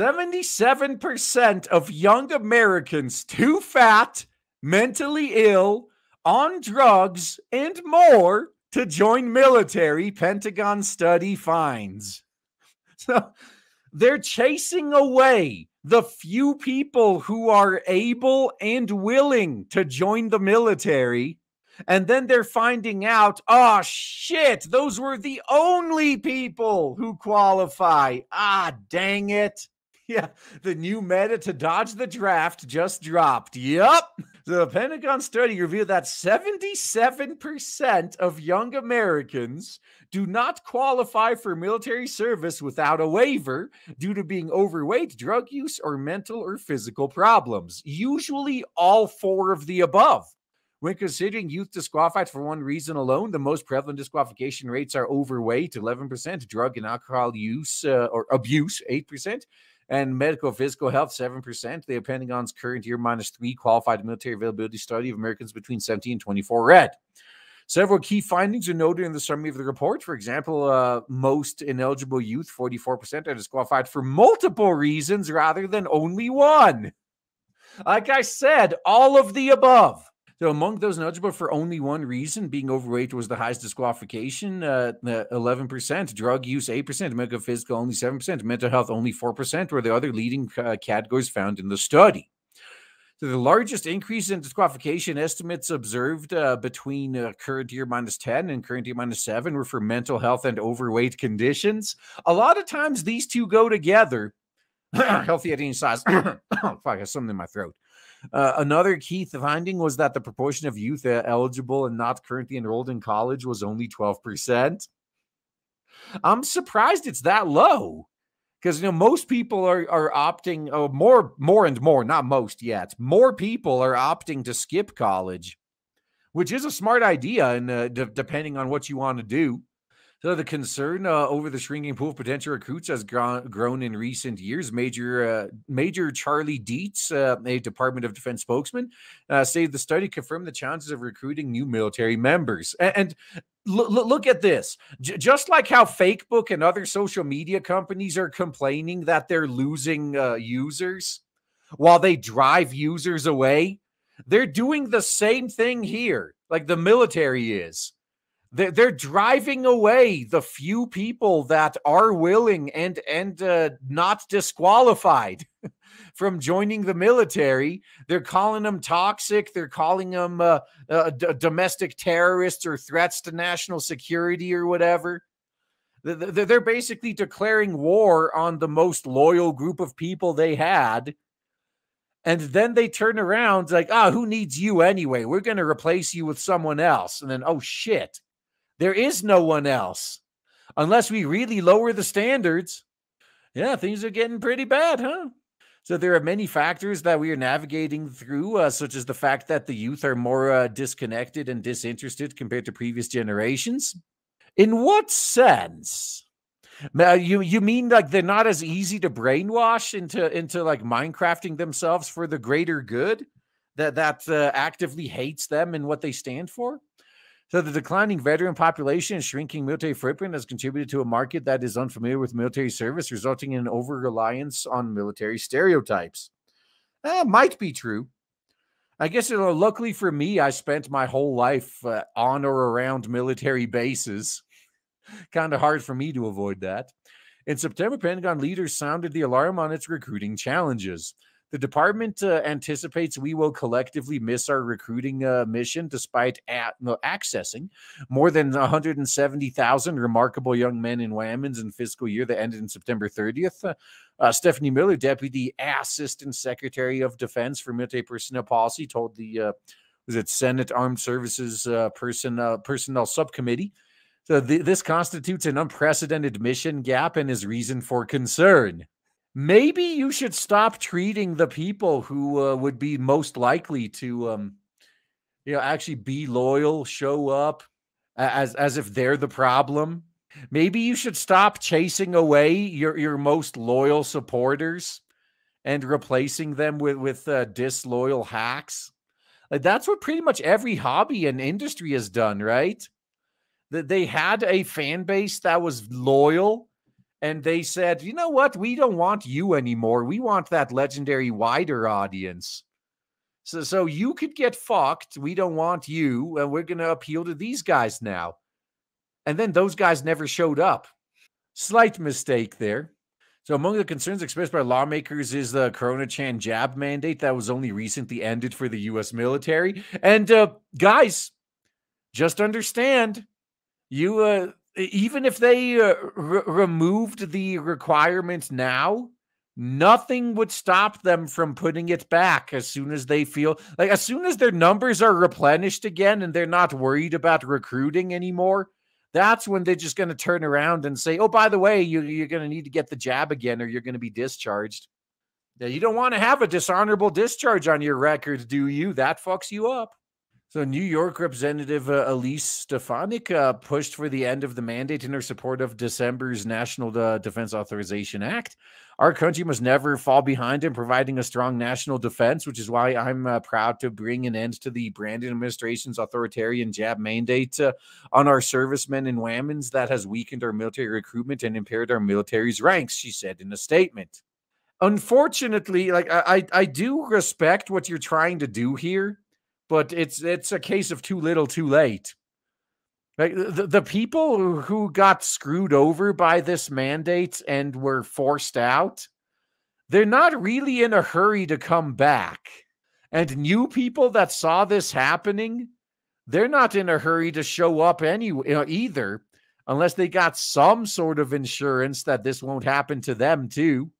77% of young Americans too fat, mentally ill, on drugs, and more to join military, Pentagon study finds. So they're chasing away the few people who are able and willing to join the military. And then they're finding out, oh shit, those were the only people who qualify. Ah, dang it. Yeah, the new meta to dodge the draft just dropped. Yup. The Pentagon study revealed that 77% of young Americans do not qualify for military service without a waiver due to being overweight, drug use, or mental or physical problems. Usually all four of the above. When considering youth disqualified for one reason alone, the most prevalent disqualification rates are overweight, 11%, drug and alcohol use or abuse, 8%, and medical physical health, 7%. The Pentagon's current year -3 qualified military availability study of Americans between 17 and 24 read. Several key findings are noted in the summary of the report. For example, most ineligible youth, 44%, are disqualified for multiple reasons rather than only one. Like I said, all of the above. So among those ineligible for only one reason, being overweight was the highest disqualification, 11%, drug use 8%, medical physical only 7%, mental health only 4% were the other leading categories found in the study. So the largest increase in disqualification estimates observed between current year -10 and current year -7 were for mental health and overweight conditions. A lot of times these two go together. Healthy at any size. Oh, fuck, I have something in my throat. Another key finding was that the proportion of youth eligible and not currently enrolled in college was only 12%. I'm surprised it's that low because, most people are opting, more and more, not most yet. More people are opting to skip college, which is a smart idea and depending on what you want to do. So the concern over the shrinking pool of potential recruits has grown in recent years. Major Charlie Dietz, a Department of Defense spokesman, said the study confirmed the challenges of recruiting new military members. And look at this. Just like how Facebook and other social media companies are complaining that they're losing users while they drive users away, they're doing the same thing here, like the military is. They're driving away the few people that are willing and not disqualified from joining the military. They're calling them toxic. They're calling them domestic terrorists or threats to national security or whatever. They're basically declaring war on the most loyal group of people they had. And then they turn around like, who needs you anyway? We're going to replace you with someone else. And then, oh, shit. There is no one else unless we really lower the standards. Yeah, things are getting pretty bad, huh? So there are many factors that we are navigating through, such as the fact that the youth are more disconnected and disinterested compared to previous generations. In what sense? You mean like they're not as easy to brainwash into like Minecrafting themselves for the greater good that actively hates them and what they stand for? So the declining veteran population and shrinking military footprint has contributed to a market that is unfamiliar with military service, resulting in an over-reliance on military stereotypes. Might be true. I guess, luckily for me, I spent my whole life on or around military bases. Kind of hard for me to avoid that. In September, Pentagon leaders sounded the alarm on its recruiting challenges. The department anticipates we will collectively miss our recruiting mission despite accessing more than 170,000 remarkable young men and women in fiscal year that ended in September 30th. Stephanie Miller, Deputy Assistant Secretary of Defense for Military Personnel Policy, told the Senate Armed Services Personnel Subcommittee. So this constitutes an unprecedented mission gap and is reason for concern. Maybe you should stop treating the people who would be most likely to, actually be loyal, show up as if they're the problem. Maybe you should stop chasing away your most loyal supporters and replacing them with disloyal hacks. Like, that's what pretty much every hobby and industry has done, right? That they had a fan base that was loyal And they said, you know what? We don't want you anymore. We want that legendary wider audience. So you could get fucked. We don't want you. And we're going to appeal to these guys now. And then those guys never showed up. Slight mistake there. So among the concerns expressed by lawmakers is the Corona-Chan jab mandate that was only recently ended for the U.S. military. And guys, just understand, you even if they removed the requirement now, nothing would stop them from putting it back as soon as they feel like, as soon as their numbers are replenished again and they're not worried about recruiting anymore. That's when they're just going to turn around and say, oh, by the way, you're going to need to get the jab again or you're going to be discharged. Yeah, you don't want to have a dishonorable discharge on your record, do you? That fucks you up. So New York Representative Elise Stefanik pushed for the end of the mandate in her support of December's National Defense Authorization Act. Our country must never fall behind in providing a strong national defense, which is why I'm proud to bring an end to the Brandon administration's authoritarian jab mandate on our servicemen and women's that has weakened our military recruitment and impaired our military's ranks, she said in a statement. Unfortunately, like I do respect what you're trying to do here, but it's a case of too little, too late. Like the people who got screwed over by this mandate and were forced out, they're not really in a hurry to come back. And new people that saw this happening, they're not in a hurry to show up either, unless they got some sort of insurance that this won't happen to them too.